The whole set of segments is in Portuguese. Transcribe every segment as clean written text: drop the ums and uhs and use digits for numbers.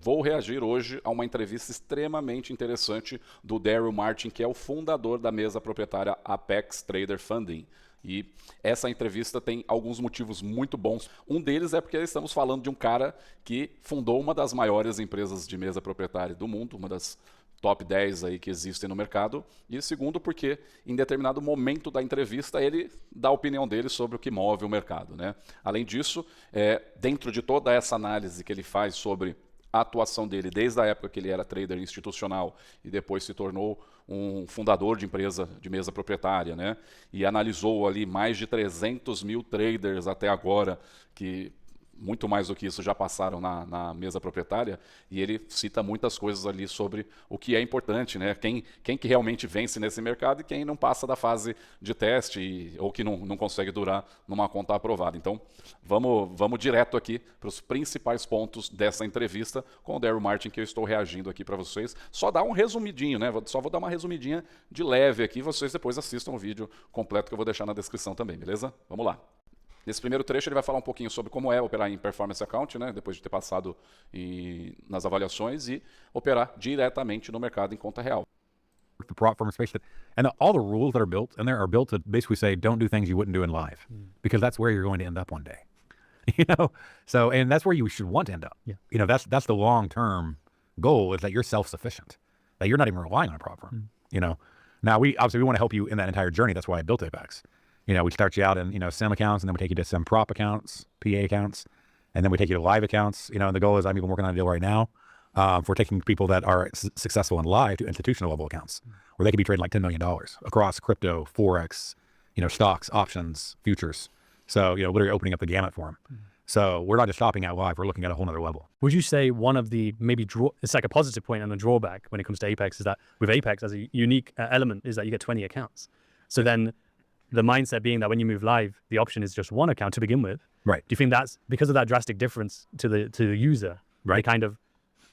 vou reagir hoje a uma entrevista extremamente interessante do Daryl Martin, que é o fundador da mesa proprietária Apex Trader Funding. E essa entrevista tem alguns motivos muito bons. Um deles é porque estamos falando de um cara que fundou uma das maiores empresas de mesa proprietária do mundo, uma das top 10 aí que existem no mercado. E segundo, porque em determinado momento da entrevista ele dá a opinião dele sobre o que move o mercado, né? Além disso, dentro de toda essa análise que ele faz sobre a atuação dele desde a época que ele era trader institucional e depois se tornou um fundador de empresa de mesa proprietária, né? E analisou ali mais de 300 mil traders até agora, que muito mais do que isso já passaram na mesa proprietária, e ele cita muitas coisas ali sobre o que é importante, né? Quem que realmente vence nesse mercado e quem não passa da fase de teste ou que não consegue durar numa conta aprovada. Então, vamos direto aqui para os principais pontos dessa entrevista com o Daryl Martin, que eu estou reagindo aqui para vocês. Só dar um resumidinho, né? Só vou dar uma resumidinha de leve aqui, vocês depois assistam o vídeo completo que eu vou deixar na descrição também, beleza? Vamos lá. Nesse primeiro trecho ele vai falar um pouquinho sobre como é operar em Performance Account, né, depois de ter passado nas avaliações e operar diretamente no mercado em conta real. The prop firm space and all the rules that are built in there are built to basically say don't do things you wouldn't do in live because that's where you're going to end up one day. So and that's where you should want to end up. That's the long-term goal, is that you're self-sufficient, that you're not even relying on a prop firm. Now we obviously want to help you in that entire journey. That's why I built Apex. We start you out in, SIM accounts, and then we take you to some prop accounts, PA accounts, and then we take you to live accounts. And the goal is, I'm even working on a deal right now for taking people that are successful in live to institutional level accounts, where they could be trading like $10 million across crypto, Forex, stocks, options, futures. So, literally opening up the gamut for them. So we're not just stopping at live, we're looking at a whole nother level. Would you say one of the it's like a positive point and a drawback when it comes to Apex is that with Apex as a unique element is that you get 20 accounts. So then the mindset being that when you move live, the option is just one account to begin with. Right. Do you think that's because of that drastic difference to the user? Right.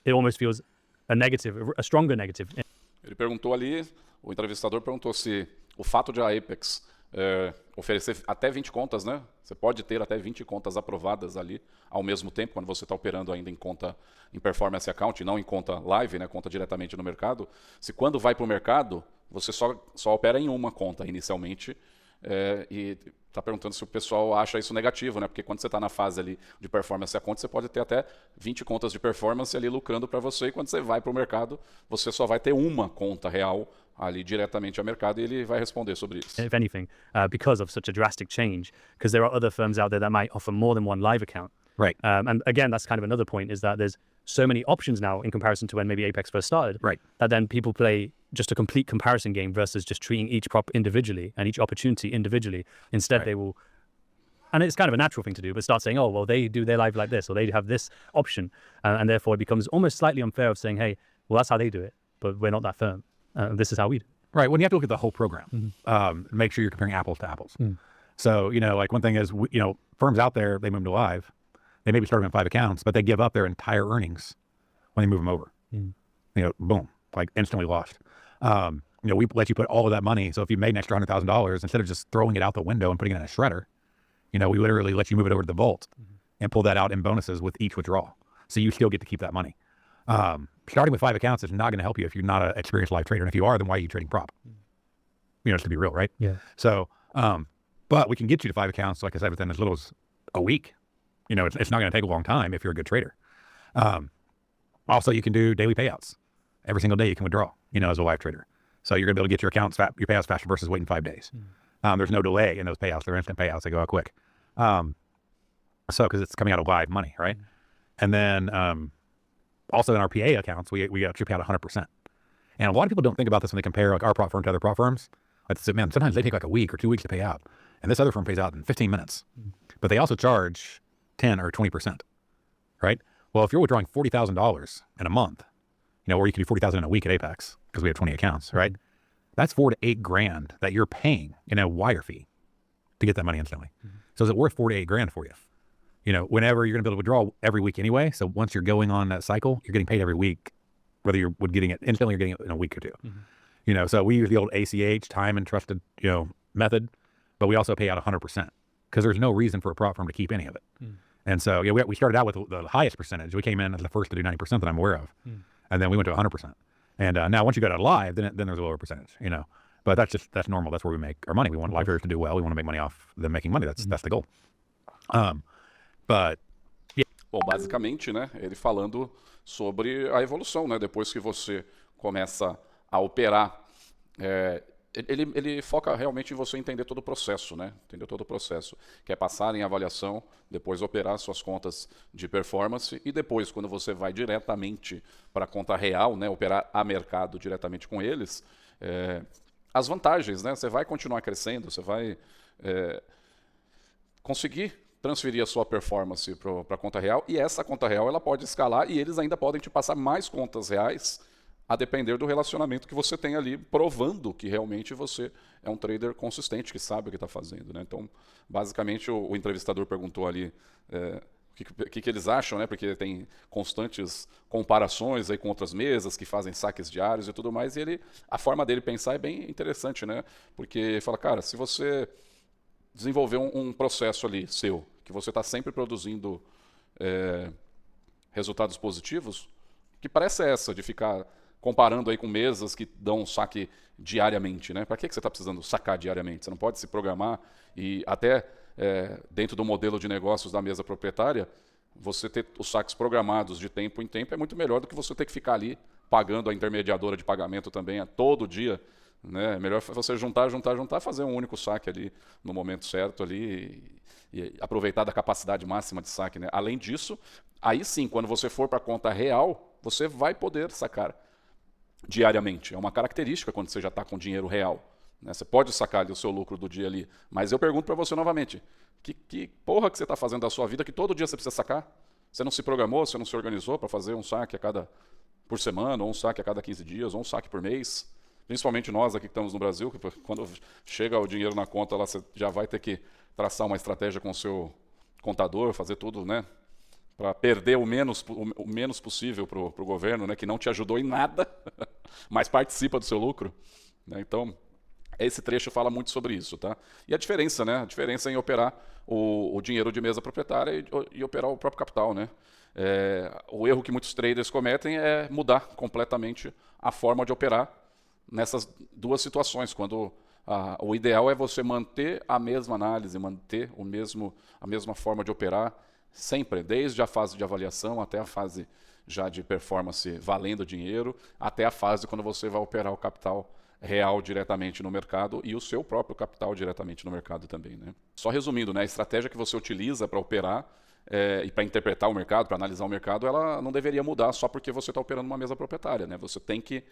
It almost feels a stronger negative. Ele perguntou ali, o entrevistador perguntou se o fato de a Apex oferecer até 20 contas, né? Você pode ter até 20 contas aprovadas ali ao mesmo tempo, quando você está operando ainda em conta em performance account, não em conta live, né? Conta diretamente no mercado. Se quando vai para o mercado, você só opera em uma conta inicialmente. E está perguntando se o pessoal acha isso negativo, né? Porque quando você está na fase ali de performance account, você pode ter até 20 contas de performance ali lucrando para você, e quando você vai para o mercado, você só vai ter uma conta real ali diretamente ao mercado, e ele vai responder sobre isso. If anything, because of such a drastic change, because there are other firms out there that might offer more than one live account. Right. And again, that's kind of another point, is that there's so many options now in comparison to when maybe Apex first started, right, that then people play just a complete comparison game versus just treating each prop individually and each opportunity individually. Instead, right, they will, and it's kind of a natural thing to do, but start saying, oh, well, they do their live like this, or they have this option. And therefore it becomes almost slightly unfair of saying, hey, well, that's how they do it, but we're not that firm. This is how we do it. Right. When you have to look at the whole program, make sure you're comparing apples to apples. So, like one thing is, firms out there, they move to live, they maybe start them at 5 accounts, but they give up their entire earnings when they move them over. Boom, like instantly lost. We let you put all of that money. So if you made an extra $100,000, instead of just throwing it out the window and putting it in a shredder, we literally let you move it over to the vault and pull that out in bonuses with each withdrawal. So you still get to keep that money. Starting with 5 accounts is not going to help you if you're not an experienced live trader. And if you are, then why are you trading prop? Just to be real, right? Yeah. So, but we can get you to 5 accounts, like I said, within as little as a week. It's not going to take a long time if you're a good trader. Also, you can do daily payouts. Every single day you can withdraw, as a live trader. So you're going to be able to get your your payouts faster versus waiting 5 days. There's no delay in those payouts. They're instant payouts. They go out quick. Because it's coming out of live money, right? And then also in our PA accounts, we actually pay out 100%. And a lot of people don't think about this when they compare like our prop firm to other prop firms. Like, man, sometimes they take like a week or 2 weeks to pay out. And this other firm pays out in 15 minutes. But they also charge 10 or 20%, right? Well, if you're withdrawing $40,000 in a month, or you could do $40,000 in a week at Apex because we have 20 accounts, right? That's $4 to $8 grand that you're paying in a wire fee to get that money instantly. So is it worth $4 to $8 grand for you? Whenever you're going to be able to withdraw every week anyway. So once you're going on that cycle, you're getting paid every week, whether you're getting it instantly or getting it in a week or two. So we use the old ACH, time and trusted, method, but we also pay out 100% because there's no reason for a prop firm to keep any of it. And so, yeah, we started out with the highest percentage. We came in as the first to do 90% that I'm aware of. And then we went to 100%. And now once you go to live, then there's a lower percentage, you know. But that's normal. That's where we make our money. We want live traders to do well. We want to make money off them making money. That's the goal. But Bom, basicamente, né, ele falando sobre a evolução, né, depois que você começa a operar, ele foca realmente em você entender todo o processo, né, entender todo o processo, que é passar em avaliação, depois operar suas contas de performance e depois, quando você vai diretamente para a conta real, né, operar a mercado diretamente com eles, as vantagens, né, você vai continuar crescendo, você vai conseguir transferir a sua performance para a conta real, e essa conta real ela pode escalar e eles ainda podem te passar mais contas reais a depender do relacionamento que você tem ali, provando que realmente você é um trader consistente, que sabe o que está fazendo, né? Então, basicamente, o entrevistador perguntou ali o que eles acham, né? Porque tem constantes comparações aí com outras mesas que fazem saques diários e tudo mais, e a forma dele pensar é bem interessante, né? Porque fala, cara, se você desenvolver um processo ali seu, que você está sempre produzindo resultados positivos, que parece essa de ficar comparando aí com mesas que dão um saque diariamente, né? Para que você está precisando sacar diariamente? Você não pode se programar e até dentro do modelo de negócios da mesa proprietária, você ter os saques programados de tempo em tempo é muito melhor do que você ter que ficar ali pagando a intermediadora de pagamento também todo dia, né? É melhor você juntar, fazer um único saque ali no momento certo ali e aproveitar da capacidade máxima de saque, né? Além disso, aí sim, quando você for para a conta real, você vai poder sacar diariamente. É uma característica quando você já está com dinheiro real, né? Você pode sacar ali o seu lucro do dia ali, mas eu pergunto para você novamente, que porra que você está fazendo da sua vida que todo dia você precisa sacar? Você não se programou, você não se organizou para fazer um saque por semana, ou um saque a cada 15 dias, ou um saque por mês? Principalmente nós aqui que estamos no Brasil, que quando chega o dinheiro na conta, lá você já vai ter que traçar uma estratégia com o seu contador, fazer tudo, né, para perder o menos possível para o governo, né, que não te ajudou em nada, mas participa do seu lucro, né? Então, esse trecho fala muito sobre isso, tá? E a diferença, né? A diferença em operar o dinheiro de mesa proprietária e operar o próprio capital, né? O erro que muitos traders cometem é mudar completamente a forma de operar nessas duas situações, quando o ideal é você manter a mesma análise, manter a mesma forma de operar sempre, desde a fase de avaliação até a fase já de performance valendo dinheiro, até a fase quando você vai operar o capital real diretamente no mercado e o seu próprio capital diretamente no mercado também, né? Só resumindo, né, a estratégia que você utiliza para operar e para interpretar o mercado, para analisar o mercado, ela não deveria mudar só porque você está operando uma mesa proprietária, né? Você tem que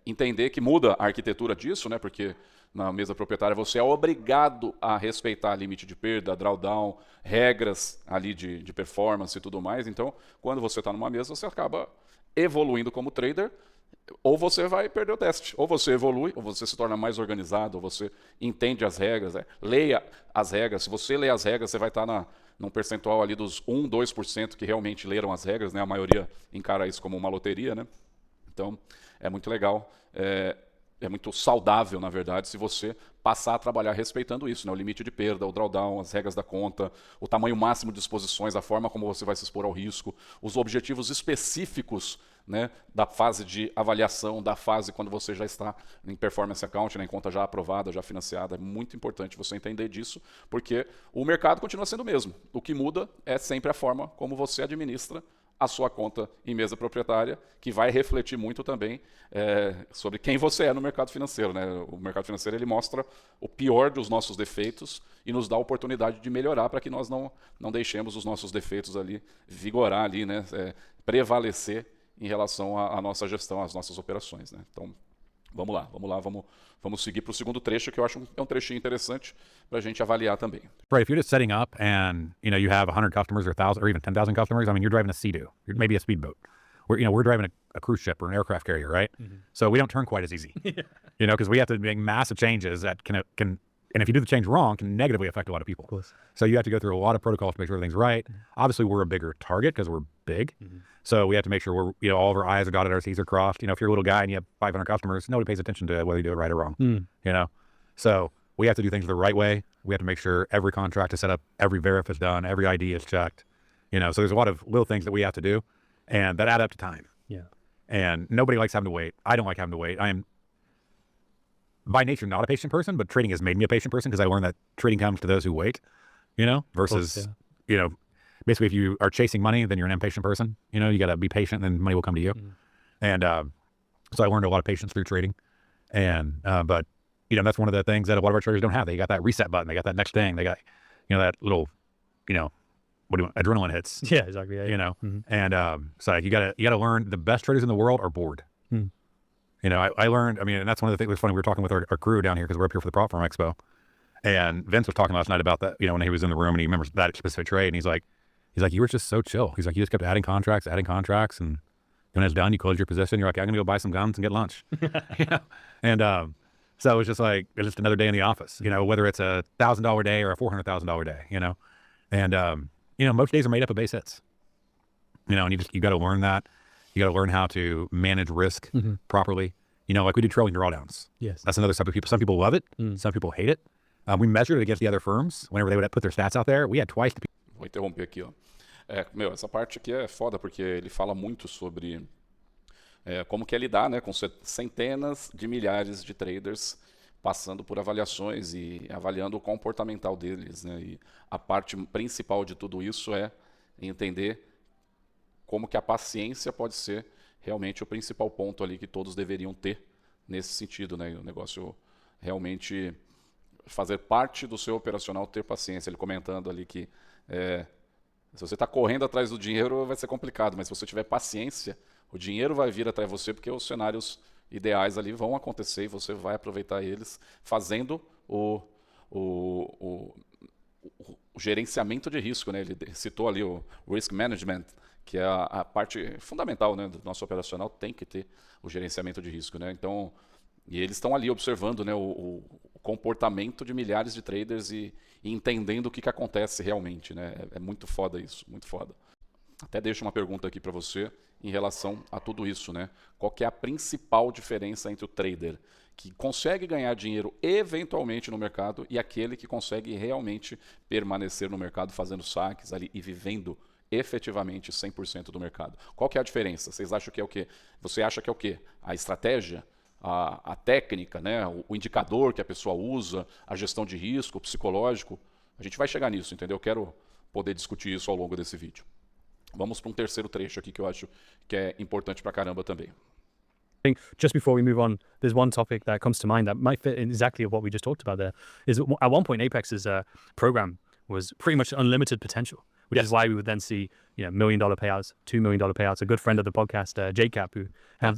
entender que muda a arquitetura disso, né? Porque na mesa proprietária você é obrigado a respeitar limite de perda, drawdown, regras ali de performance e tudo mais. Então, quando você está numa mesa, você acaba evoluindo como trader, ou você vai perder o teste, ou você evolui, ou você se torna mais organizado, ou você entende as regras, leia as regras. Se você lê as regras, você vai estar num percentual ali dos 1, 2% que realmente leram as regras, né? A maioria encara isso como uma loteria, né? Então, é muito legal, é muito saudável, na verdade, se você passar a trabalhar respeitando isso, né? O limite de perda, o drawdown, as regras da conta, o tamanho máximo de exposições, a forma como você vai se expor ao risco, os objetivos específicos, né, da fase de avaliação, da fase quando você já está em performance account, né, em conta já aprovada, já financiada. É muito importante você entender disso, porque o mercado continua sendo o mesmo. O que muda é sempre a forma como você administra a sua conta em mesa proprietária, que vai refletir muito também sobre quem você é no mercado financeiro, né? O mercado financeiro ele mostra o pior dos nossos defeitos e nos dá a oportunidade de melhorar para que nós não deixemos os nossos defeitos ali vigorar ali, né? Prevalecer em relação à nossa gestão, às nossas operações, né? Então, vamos seguir para o segundo trecho, que eu acho é um trechinho interessante para a gente avaliar também. Right, if you're just setting up and you have 100 customers or 1,000 or even 10,000 customers, I mean, you're driving a Sea-Doo, maybe a speedboat. We're driving a cruise ship or an aircraft carrier, right? Mm-hmm. So we don't turn quite as easy, because we have to make massive changes that can, and if you do the change wrong, can negatively affect a lot of people. Of course. So you have to go through a lot of protocols to make sure everything's right. Mm-hmm. Obviously, we're a bigger target because we're big. Mm-hmm. So we have to make sure we're, all of our I's are dotted, our T's are crossed. If you're a little guy and you have 500 customers, nobody pays attention to whether you do it right or wrong, So we have to do things the right way. We have to make sure every contract is set up, every verif is done, every ID is checked. So there's a lot of little things that we have to do, and that add up to time. Yeah. And nobody likes having to wait. I don't like having to wait. I am by nature not a patient person, but trading has made me a patient person because I learned that trading comes to those who wait, versus, basically if you are chasing money, then you're an impatient person. You got to be patient and then money will come to you. And so I learned a lot of patience through trading. And, but, that's one of the things that a lot of our traders don't have. They got that reset button. They got that next thing. They got, that little, adrenaline hits. Yeah, exactly. Yeah, And so you gotta learn. The best traders in the world are bored. I learned. And that's one of the things. It was funny. We were talking with our crew down here because we're up here for the Prop Firm Expo, and Vince was talking last night about that. When he was in the room and he remembers that specific trade, and he's like, you were just so chill. He's like, you just kept adding contracts, and when it's done, you close your position. You're like, I'm gonna go buy some guns and get lunch. And so it was just like it's just another day in the office. Whether it's a $1,000 day or a $400,000 day. And most days are made up of base hits. And you got to learn that. You got to learn how to manage risk properly. Like we do trailing drawdowns. Yes. That's another type of people. Some people love it. Some people hate it. We measured it against the other firms. Whenever they would put their stats out there, we had twice the people. Vou interromper aqui, ó. Essa parte aqui é foda porque ele fala muito sobre como que é lidar, né, com centenas de milhares de traders passando por avaliações e avaliando o comportamental deles, né? E a parte principal de tudo isso é entender como que a paciência pode ser realmente o principal ponto ali que todos deveriam ter nesse sentido, né? O negócio realmente fazer parte do seu operacional, ter paciência. Ele comentando ali que se você está correndo atrás do dinheiro vai ser complicado, mas se você tiver paciência, o dinheiro vai vir atrás de você porque os cenários ideais ali vão acontecer e você vai aproveitar eles fazendo o gerenciamento de risco, né? Ele citou ali o risk management, que é a parte fundamental, né, do nosso operacional, tem que ter o gerenciamento de risco, né? Então, e eles estão ali observando, né, o comportamento de milhares de traders e entendendo o que acontece realmente, né? É muito foda isso, muito foda. Até deixo uma pergunta aqui para você em relação a tudo isso, né? Qual que é a principal diferença entre o trader que consegue ganhar dinheiro eventualmente no mercado e aquele que consegue realmente permanecer no mercado fazendo saques ali e vivendo efetivamente 100% do mercado? Qual que é a diferença? Vocês acham que é o quê? Você acha que é o quê? A estratégia? A técnica, né? O indicador que a pessoa usa, a gestão de risco, o psicológico? A gente vai chegar nisso, entendeu? Eu quero poder discutir isso ao longo desse vídeo. Vamos para terceiro trecho aqui que eu acho que é importante pra caramba também. I think just before we move on, there's one topic that comes to mind that might fit in exactly what we just talked about there. Is at one point Apex's program was pretty much unlimited potential, which is why we would then see $1 million payouts, $2 million payouts. A good friend of the podcast, JCap, who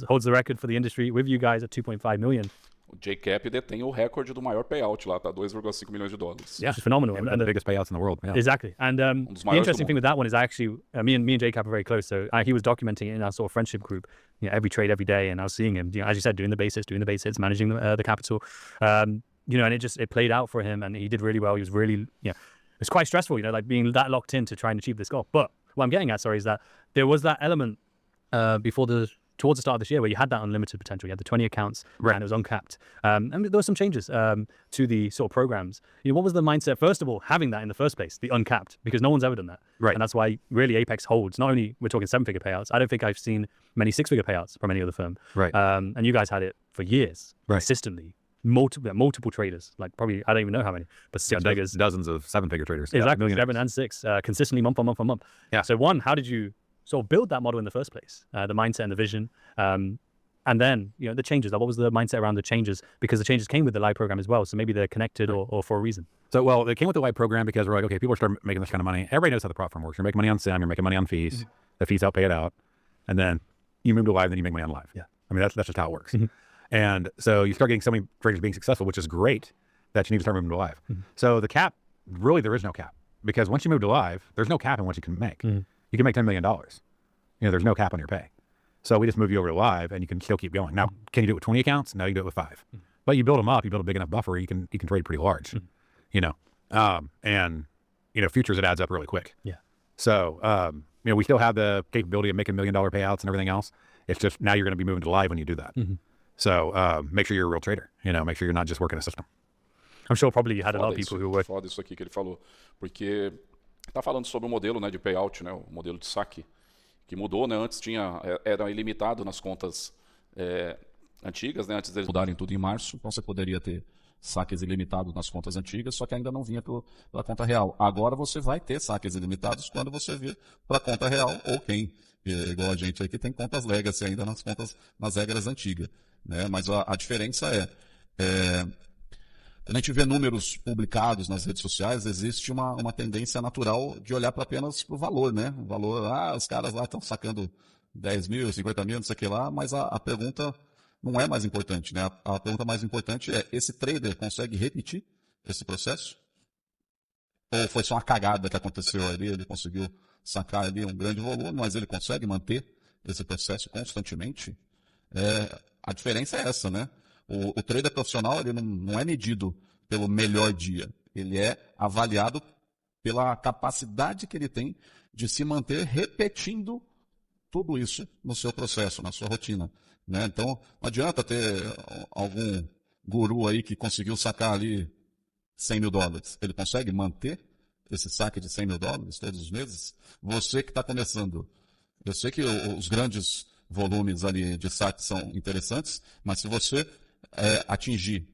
holds the record for the industry with you guys at 2.5 million. O JCap detém o recorde do maior payout lá, tá? $2,5 milhões. Yeah, it's phenomenal. And the biggest payouts in the world. Yeah. Exactly. And the interesting thing with that one is actually, me and JCap are very close. So he was documenting it in our sort of friendship group, every trade, every day. And I was seeing him, as you said, doing the base hits, managing the capital. And it played out for him and he did really well. He was really, it's quite stressful, like being that locked in to try and achieve this goal. But what I'm getting at, is that there was that element towards the start of this year where you had that unlimited potential. You had the 20 accounts and it was uncapped. And there were some changes to the sort of programs. What was the mindset, first of all, having that in the first place, the uncapped, because no one's ever done that. Right. And that's why really Apex holds, not only we're talking 7-figure payouts, I don't think I've seen many 6-figure payouts from any other firm. Right. And you guys had it for years, consistently. Multiple traders, like probably, I don't even know how many, but six figures. Dozens of 7-figure traders. Exactly, 7 and 6, consistently month on month. Yeah. So one, how did you sort of build that model in the first place? The mindset and the vision. And then, the changes. What was the mindset around the changes? Because the changes came with the live program as well. So maybe they're connected or for a reason. So, well, they came with the live program because we're like, okay, people are starting making this kind of money. Everybody knows how the prop firm works. You're making money on SIM, you're making money on fees. The fees help pay it out. And then you move to live, then you make money on live. Yeah. I mean, that's just how it works. And so you start getting so many traders being successful, which is great, that you need to start moving to live. So the cap, really, there is no cap. Because once you move to live, there's no cap in what you can make. You can make $10 million. There's no cap on your pay. So we just move you over to live and you can still keep going. Now, can you do it with 20 accounts? No, you can do it with 5. But you build them up, you build a big enough buffer, you can trade pretty large, and futures, it adds up really quick. Yeah. So, we still have the capability of making $1 million payouts and everything else. It's just now you're going to be moving to live when you do that. So make sure you're a real trader, make sure you're not just working a system. I'm sure probably you had a lot Foda of isso, people who were. foda isso aqui que ele falou. Porque tá falando sobre o modelo, né, de payout, né, o modelo de saque, que mudou, né? Antes era ilimitado nas contas antigas, né? Antes deles mudarem tudo em março, então você poderia ter saques ilimitados nas contas antigas, só que ainda não vinha pela conta real. Agora você vai ter saques ilimitados quando você vir para a conta real, ou quem, igual a gente aqui, tem contas legacy ainda nas regras antigas. Né? Mas a diferença quando a gente vê números publicados nas redes sociais, existe uma tendência natural de olhar apenas para o valor, né? O valor, os caras lá estão sacando 10 mil, 50 mil, não sei o que lá, mas a pergunta não é mais importante, né? A pergunta mais importante é, esse trader consegue repetir esse processo? Ou foi só uma cagada que aconteceu ali, ele conseguiu sacar ali um grande volume, mas ele consegue manter esse processo constantemente? A diferença é essa, né? O trader profissional ele não é medido pelo melhor dia, ele é avaliado pela capacidade que ele tem de se manter repetindo tudo isso no seu processo, na sua rotina. Né? Então, não adianta ter algum guru aí que conseguiu sacar ali 100 mil dólares. Ele consegue manter esse saque de 100 mil dólares todos os meses? Você que está começando, eu sei que os grandes volumes ali de saque são interessantes, mas se você atingir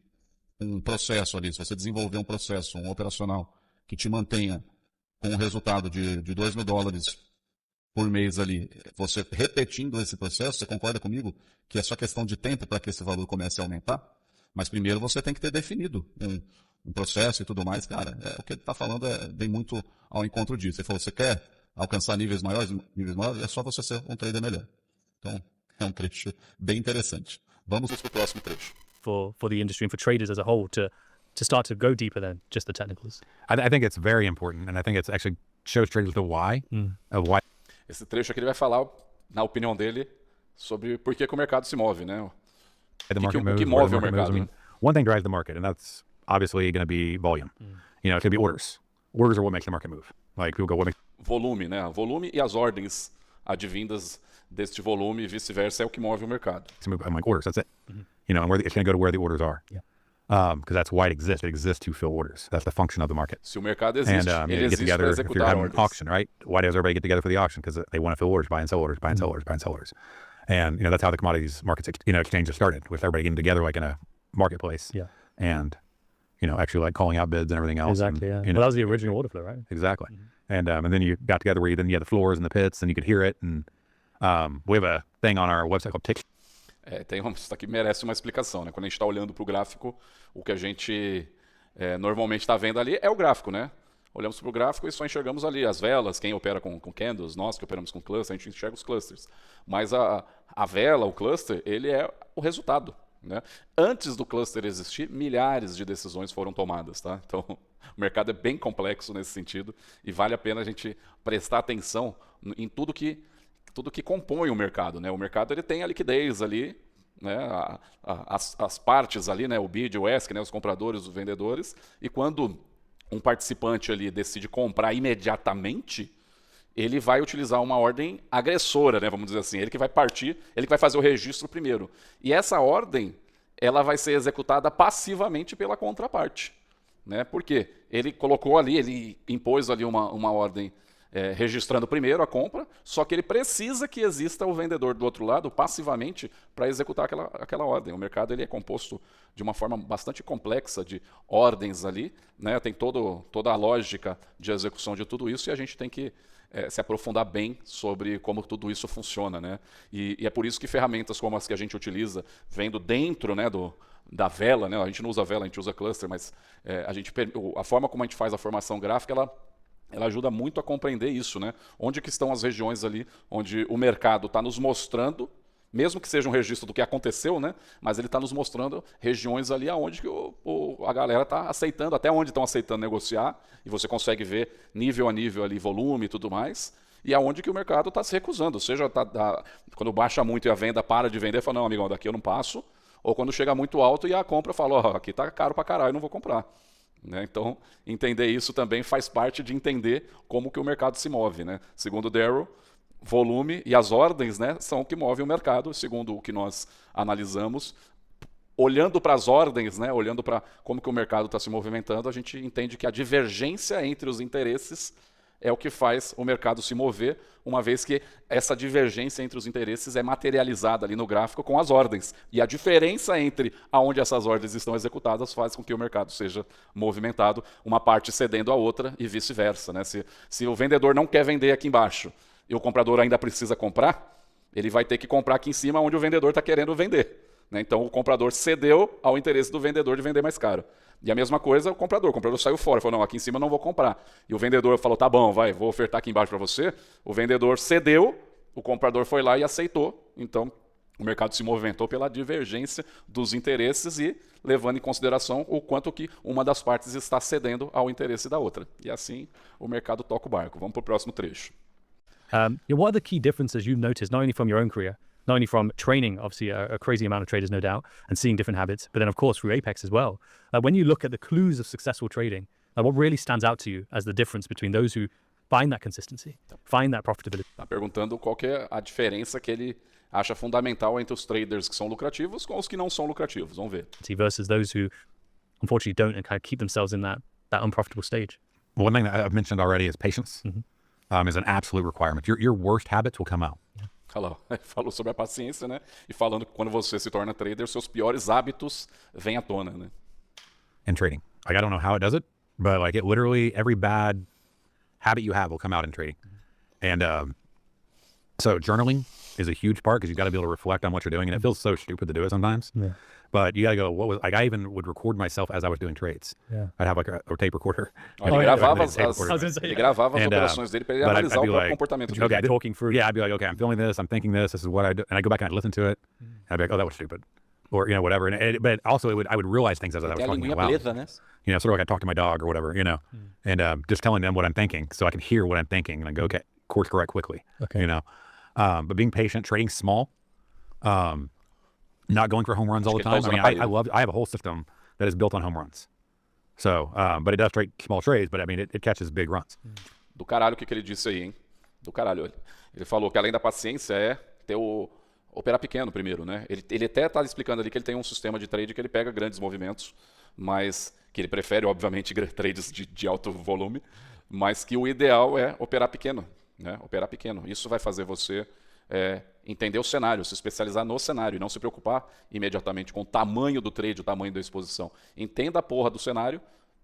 um processo ali, se você desenvolver um processo, um operacional que te mantenha com um resultado de 2 mil dólares por mês ali, você repetindo esse processo, você concorda comigo que é só questão de tempo para que esse valor comece a aumentar? Mas primeiro você tem que ter definido um processo e tudo mais, cara. O que ele está falando vem muito ao encontro disso. Ele falou, você quer alcançar níveis maiores, é só você ser um trader melhor. Então, é um trecho bem interessante. Vamos para o próximo trecho. For the industry and for traders as a whole to start to go deeper than just the technicals. I think it's very important, and I think it's actually shows traders the why of why. Esse trecho aqui ele vai falar, na opinião dele, sobre por que o mercado se move, né? The market o moves, que where move the o market mercado, moves. né? One thing drives the market, and that's obviously going to be volume. You know, it's going to be orders. Orders are what makes the market move. Like people go, what makes Volume, né? Volume e as ordens advindas deste volume e vice-versa é o que move o mercado. it move? I'm like orders. That's it. You know, and it's going to go to where the orders are. Yeah. Because that's why it exists. It exists to fill orders. That's the function of the market. Se o mercado And existe, you ele get existe together para if you're executar having an ordens. auction, right? Why does everybody get together for the auction? Because they want to fill orders, buy and sell orders, buy and sell orders, buy and sell orders, buy and sell orders. And you know that's how the commodities markets exchanges started, with everybody getting together like in a marketplace. Yeah. And actually like calling out bids and everything else. Exactly. And, Yeah. Well, that was the original order flow, right? exactly. And then you got together where you had the floors and the pits, and you could hear it. And we have a thing on our website called Tick. Isso aqui merece uma explicação, né? Quando a gente está olhando para o gráfico, o que a gente normalmente está vendo ali é o gráfico, né? Olhamos para o gráfico e só enxergamos ali as velas, quem opera com candles, nós que operamos com cluster, a gente enxerga os clusters. Mas a vela, o cluster, ele é o resultado, né? Antes do cluster existir, milhares de decisões foram tomadas, tá? Então, o mercado é bem complexo nesse sentido e vale a pena a gente prestar atenção em tudo que compõe o mercado, né? O mercado ele tem a liquidez ali, né? As partes ali, né? O bid, o ask, né? Os compradores, os vendedores. E quando um participante ali decide comprar imediatamente, ele vai utilizar uma ordem agressora, né? Vamos dizer assim. Ele que vai partir, ele que vai fazer o registro primeiro. E essa ordem, ela vai ser executada passivamente pela contraparte, né? Por quê? Ele colocou ali, ele impôs ali uma ordem registrando primeiro a compra, só que ele precisa que exista o vendedor do outro lado passivamente para executar aquela ordem. O mercado ele é composto de uma forma bastante complexa de ordens ali, né? Tem toda a lógica de execução de tudo isso e a gente tem que se aprofundar bem sobre como tudo isso funciona, né? E é por isso que ferramentas como as que a gente utiliza, vendo dentro, né, da vela, né? A gente não usa vela, a gente usa cluster, mas a forma como a gente faz a formação gráfica, ela ajuda muito a compreender isso, né? Onde que estão as regiões ali onde o mercado está nos mostrando, mesmo que seja um registro do que aconteceu, né? Mas ele está nos mostrando regiões ali onde que a galera está aceitando, até onde estão aceitando negociar, e você consegue ver nível a nível ali, volume e tudo mais, e aonde que o mercado está se recusando, seja quando baixa muito e a venda para de vender, fala, não, amigão, daqui eu não passo, ou quando chega muito alto e a compra fala, aqui está caro para caralho, não vou comprar. Né? Então, entender isso também faz parte de entender como que o mercado se move. Né? Segundo o Darryl, volume e as ordens, né, são o que move o mercado, segundo o que nós analisamos, olhando para as ordens, né, olhando para como que o mercado está se movimentando, a gente entende que a divergência entre os interesses é o que faz o mercado se mover, uma vez que essa divergência entre os interesses é materializada ali no gráfico com as ordens. E a diferença entre aonde essas ordens estão executadas faz com que o mercado seja movimentado, uma parte cedendo a outra e vice-versa, né? Se o vendedor não quer vender aqui embaixo e o comprador ainda precisa comprar, ele vai ter que comprar aqui em cima onde o vendedor está querendo vender. Então o comprador cedeu ao interesse do vendedor de vender mais caro. E a mesma coisa o comprador saiu fora, falou, não, aqui em cima eu não vou comprar. E o vendedor falou, tá bom, vou ofertar aqui embaixo para você. O vendedor cedeu, o comprador foi lá e aceitou. Então o mercado se movimentou pela divergência dos interesses e levando em consideração o quanto que uma das partes está cedendo ao interesse da outra. E assim o mercado toca o barco. Vamos para o próximo trecho. What are the key differences you've noticed, not only from your own career, not only from training, obviously a crazy amount of traders, no doubt, and seeing different habits, but then of course through Apex as well. When you look at the clues of successful trading, what really stands out to you as the difference between those who find that consistency, find that profitability? Está perguntando qual que é a diferença que ele acha fundamental entre os traders que são lucrativos com os que não são lucrativos. Vamos ver. Versus those who unfortunately don't and kind of keep themselves in that unprofitable stage. One thing that I've mentioned already is patience. Is an absolute requirement. Your worst habits will come out. Olha lá, ele falou sobre a paciência, né? E falando que quando você se torna trader, seus piores hábitos vêm à tona, né? In trading. Like, I don't know how it does it, but like it literally, every bad habit you have will come out in trading. And so journaling is a huge part because you got to be able to reflect on what you're doing. And it feels so stupid to do it sometimes. Yeah. But you got to go, I even would record myself as I was doing trades. Yeah. I'd have like a tape recorder. Ele gravava as operações dele para ele analisar o próprio comportamento dele. Okay, talking through. Yeah, I'd be like, okay, I'm feeling this, I'm thinking this is what I do. And I go back and I'd listen to it. And I'd be like, oh, that was stupid. Or, whatever. But also I would realize things as I was talking out loud. Sort of like I talk to my dog or whatever, and just telling them what I'm thinking so I can hear what I'm thinking and I go, okay, course correct quickly, but being patient, trading small, not going for home runs all the time. I have a whole system that is built on home runs. So, but it does trade small trades, but I mean, it catches big runs. Do caralho o que ele disse aí, hein? Do caralho. Ele falou que além da paciência é ter operar pequeno primeiro, né? Ele até está explicando ali que ele tem um sistema de trade que ele pega grandes movimentos, mas que ele prefere, obviamente, trades de alto volume, mas que o ideal é operar pequeno, né? Operar pequeno. Isso vai fazer você entender o cenário, se especializar no cenário e não se preocupar imediatamente com o tamanho do trade, o tamanho da exposição. Entenda a porra do cenário,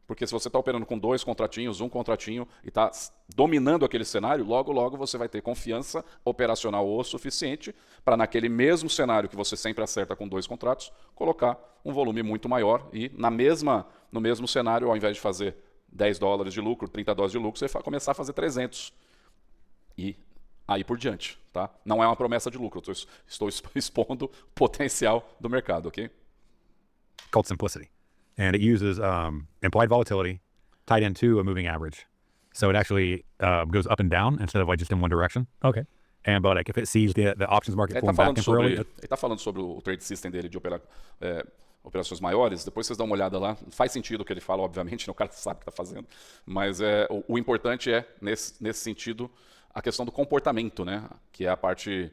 porque se você está operando com 2 contratinhos, 1 contratinho e está dominando aquele cenário, logo, logo você vai ter confiança operacional o suficiente para naquele mesmo cenário que você sempre acerta com 2 contratos, colocar um volume muito maior e no mesmo cenário, ao invés de fazer $10 de lucro, $30 de lucro, você vai começar a fazer 300. E aí por diante, tá? Não é uma promessa de lucro, eu estou expondo o potencial do mercado, ok? Called simplicity. And it uses implied volatility tied into a moving average. So it actually goes up and down instead of like just in one direction. Okay. But like if it sees the options market pulling back temporarily. Ele está falando sobre o trade system dele de operar operações maiores, depois vocês dão uma olhada lá. Faz sentido o que ele fala, obviamente, né? O cara sabe o que está fazendo. Mas o importante é, nesse sentido, a questão do comportamento, né? Que é a parte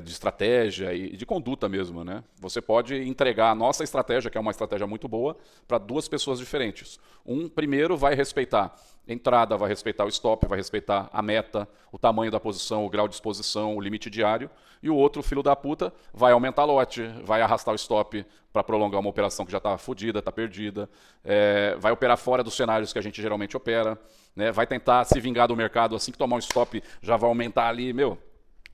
de estratégia e de conduta mesmo, né? Você pode entregar a nossa estratégia, que é uma estratégia muito boa, para 2 pessoas diferentes. Primeiro vai respeitar a entrada, vai respeitar o stop, vai respeitar a meta, o tamanho da posição, o grau de exposição, o limite diário, e o outro, filho da puta, vai aumentar lote, vai arrastar o stop para prolongar uma operação que já está fodida, está perdida, vai operar fora dos cenários que a gente geralmente opera, né? Vai tentar se vingar do mercado, assim que tomar um stop já vai aumentar ali,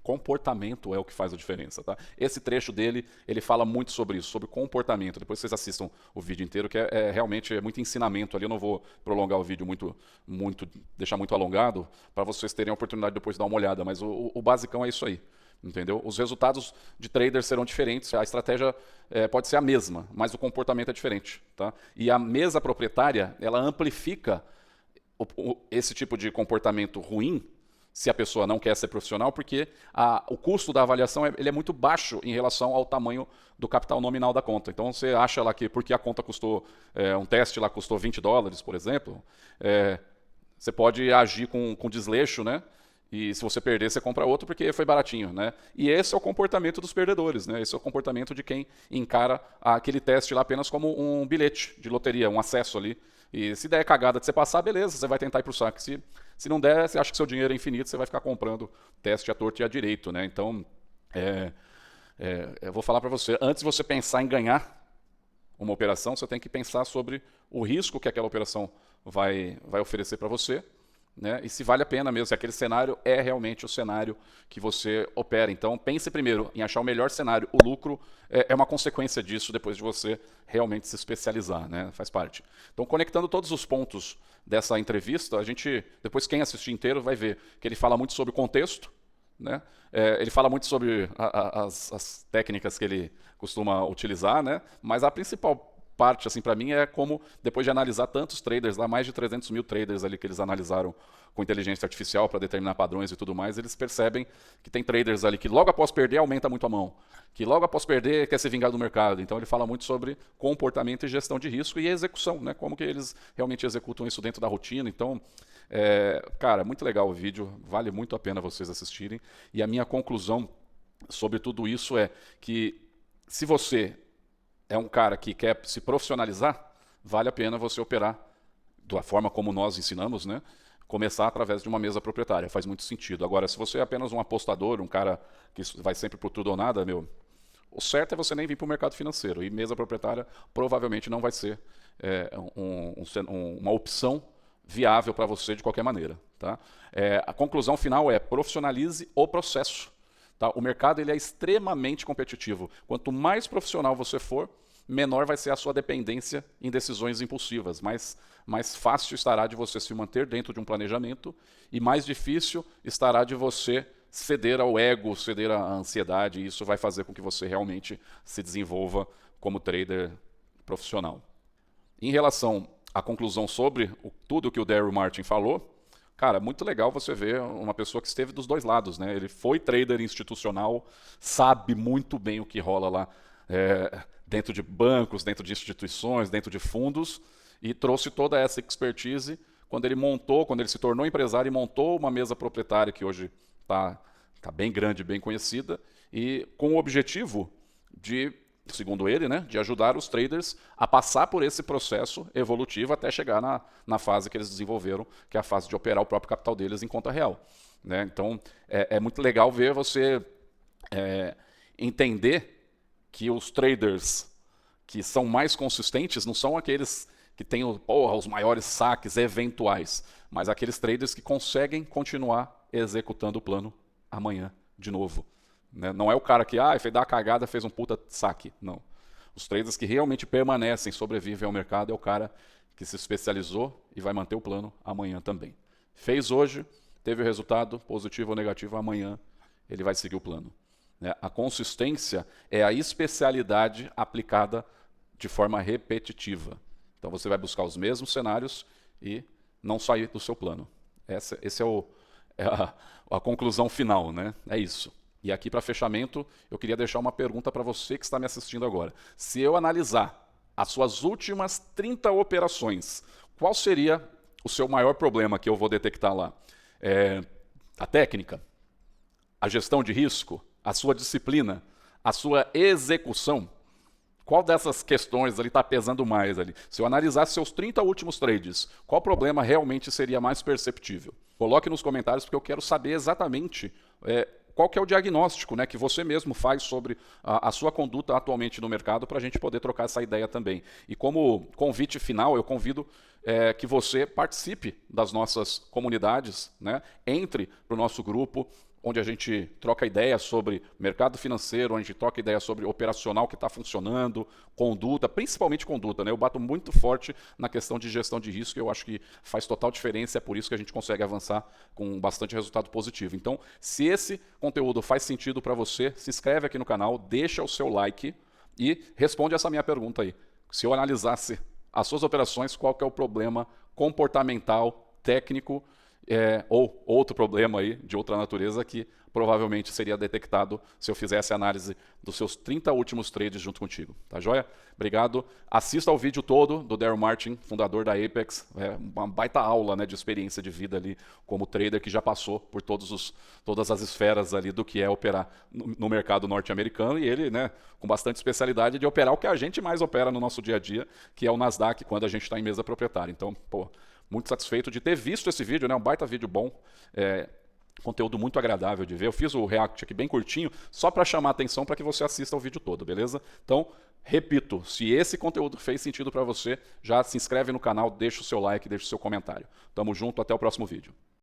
comportamento é o que faz a diferença, tá? Esse trecho dele, ele fala muito sobre isso, sobre comportamento. Depois vocês assistam o vídeo inteiro, que realmente muito ensinamento ali. Eu não vou prolongar o vídeo deixar muito alongado, para vocês terem a oportunidade de depois dar uma olhada, mas o basicão é isso aí, entendeu? Os resultados de traders serão diferentes, a estratégia pode ser a mesma, mas o comportamento é diferente, tá? E a mesa proprietária, ela amplifica esse tipo de comportamento ruim, se a pessoa não quer ser profissional, porque o custo da avaliação ele é muito baixo em relação ao tamanho do capital nominal da conta. Então você acha lá que porque a conta custou, um teste lá custou $20, por exemplo, você pode agir com desleixo, né? E se você perder, você compra outro porque foi baratinho, né? E esse é o comportamento dos perdedores, né? Esse é o comportamento de quem encara aquele teste lá apenas como um bilhete de loteria, um acesso ali. E se der cagada de você passar, beleza, você vai tentar ir pro saque. Se não der, você acha que seu dinheiro é infinito, você vai ficar comprando teste à torto e à direito, né? Então, eu vou falar para você, antes de você pensar em ganhar uma operação, você tem que pensar sobre o risco que aquela operação vai oferecer para você, né? E se vale a pena mesmo, se aquele cenário é realmente o cenário que você opera. Então, pense primeiro em achar o melhor cenário. O lucro é uma consequência disso depois de você realmente se especializar, né? Faz parte. Então, conectando todos os pontos dessa entrevista, a gente, depois quem assistir inteiro vai ver que ele fala muito sobre o contexto, né? Ele fala muito sobre as técnicas que ele costuma utilizar, né? Mas a principal parte, assim, para mim, é como, depois de analisar tantos traders, lá mais de 300 mil traders ali que eles analisaram com inteligência artificial para determinar padrões e tudo mais, eles percebem que tem traders ali que logo após perder aumenta muito a mão, que logo após perder quer se vingar do mercado. Então ele fala muito sobre comportamento e gestão de risco e execução, né? Como que eles realmente executam isso dentro da rotina. Então, cara, muito legal o vídeo, vale muito a pena vocês assistirem. E a minha conclusão sobre tudo isso é que se você é um cara que quer se profissionalizar, vale a pena você operar da forma como nós ensinamos, né? Começar através de uma mesa proprietária, faz muito sentido. Agora, se você é apenas um apostador, um cara que vai sempre por tudo ou nada, o certo é você nem vir para o mercado financeiro. E mesa proprietária provavelmente não vai ser uma opção viável para você de qualquer maneira. Tá? A conclusão final é profissionalize o processo. Tá? O mercado ele é extremamente competitivo. Quanto mais profissional você for, menor vai ser a sua dependência em decisões impulsivas. Mais fácil estará de você se manter dentro de um planejamento e mais difícil estará de você ceder ao ego, ceder à ansiedade. E isso vai fazer com que você realmente se desenvolva como trader profissional. Em relação à conclusão sobre tudo que o Daryl Martin falou, cara, muito legal você ver uma pessoa que esteve dos dois lados, né? Ele foi trader institucional, sabe muito bem o que rola lá dentro de bancos, dentro de instituições, dentro de fundos, e trouxe toda essa expertise quando ele se tornou empresário e montou uma mesa proprietária que hoje está bem grande, bem conhecida, e com o objetivo de, segundo ele, né, de ajudar os traders a passar por esse processo evolutivo até chegar na fase que eles desenvolveram, que é a fase de operar o próprio capital deles em conta real. Né? Então, é muito legal ver você entender que os traders que são mais consistentes não são aqueles que têm os maiores saques eventuais, mas aqueles traders que conseguem continuar executando o plano amanhã de novo. Né? Não é o cara que fez dar a cagada, fez um puta saque. Não. Os traders que realmente permanecem, sobrevivem ao mercado, é o cara que se especializou e vai manter o plano amanhã também. Fez hoje, teve o resultado, positivo ou negativo, amanhã ele vai seguir o plano. A consistência é a especialidade aplicada de forma repetitiva. Então você vai buscar os mesmos cenários e não sair do seu plano. Esse é a conclusão final, né? É isso. E aqui para fechamento, eu queria deixar uma pergunta para você que está me assistindo agora. Se eu analisar as suas últimas 30 operações, qual seria o seu maior problema que eu vou detectar lá? A técnica? A gestão de risco? A sua disciplina? A sua execução? Qual dessas questões ali está pesando mais ali? Se eu analisar seus 30 últimos trades, qual problema realmente seria mais perceptível? Coloque nos comentários porque eu quero saber exatamente qual que é o diagnóstico, né, que você mesmo faz sobre a sua conduta atualmente no mercado para a gente poder trocar essa ideia também. E como convite final, eu convido que você participe das nossas comunidades, né, entre para o nosso grupo, onde a gente troca ideias sobre mercado financeiro, onde a gente troca ideias sobre operacional que está funcionando, conduta, principalmente conduta. Né? Eu bato muito forte na questão de gestão de risco, eu acho que faz total diferença, é por isso que a gente consegue avançar com bastante resultado positivo. Então, se esse conteúdo faz sentido para você, se inscreve aqui no canal, deixa o seu like e responde essa minha pergunta aí. Se eu analisasse as suas operações, qual que é o problema comportamental, técnico ou outro problema aí de outra natureza que provavelmente seria detectado se eu fizesse análise dos seus 30 últimos trades junto contigo. Tá joia? Obrigado. Assista ao vídeo todo do Daryl Martin, fundador da Apex. É uma baita aula, né, de experiência de vida ali como trader que já passou por todas as esferas ali do que é operar no mercado norte-americano e ele, né, com bastante especialidade de operar o que a gente mais opera no nosso dia a dia, que é o Nasdaq quando a gente está em mesa proprietária. Então, pô, muito satisfeito de ter visto esse vídeo, né? Um baita vídeo bom, conteúdo muito agradável de ver. Eu fiz o react aqui bem curtinho, só para chamar a atenção para que você assista o vídeo todo, beleza? Então, repito, se esse conteúdo fez sentido para você, já se inscreve no canal, deixa o seu like, deixa o seu comentário. Tamo junto, até o próximo vídeo.